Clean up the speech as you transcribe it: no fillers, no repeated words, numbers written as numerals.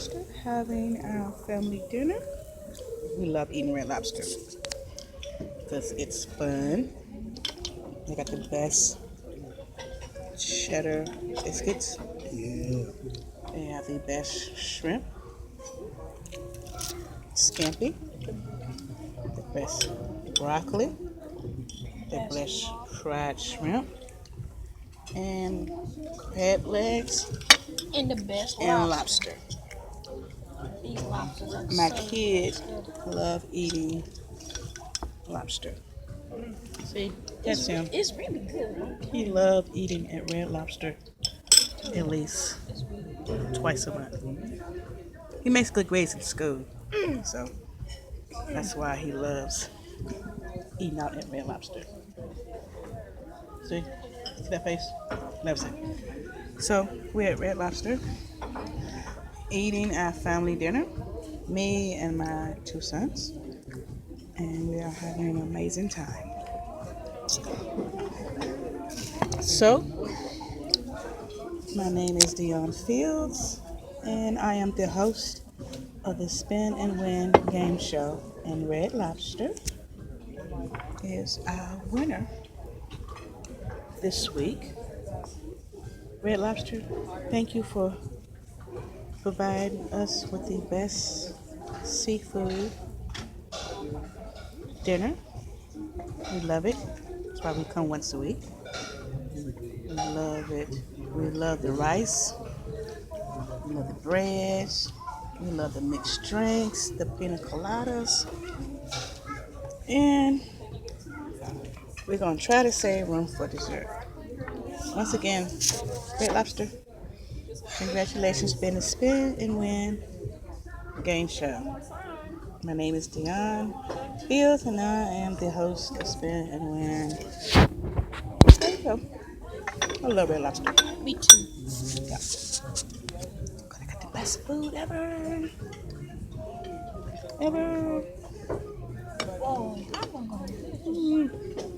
Lobster having our family dinner. We love eating Red Lobster because it's fun. They got the best cheddar biscuits. Yeah. They have the best shrimp, scampi, the best broccoli, the best fried shrimp, and crab legs And the best and lobster. lobster. These lobsters are My so kids good. love eating lobster. See, that's him. It's really good. He loves eating at Red Lobster at least twice a month. He makes good grades in school, so that's why he loves eating out at Red Lobster. See that face? Loves it. So we're at Red Lobster eating our family dinner, me and my two sons, and we are having an amazing time. So, my name is Dion Fields, and I am the host of the Spin and Win game show. And Red Lobster is our winner this week. Red Lobster, thank you for providing us with the best seafood dinner. We love it. That's why we come once a week. We love it. We love the rice. We love the breads. We love the mixed drinks, the pina coladas. And we're going to try to save room for dessert. Once again, Red Lobster, congratulations, been a Spin and Win game show. My name is Dion Fields, and I am the host of Spin and Win. There you go. I love Red Lobster. Me too. Yeah. I got the best food ever. Ever. Oh, I'm gonna go. Mm.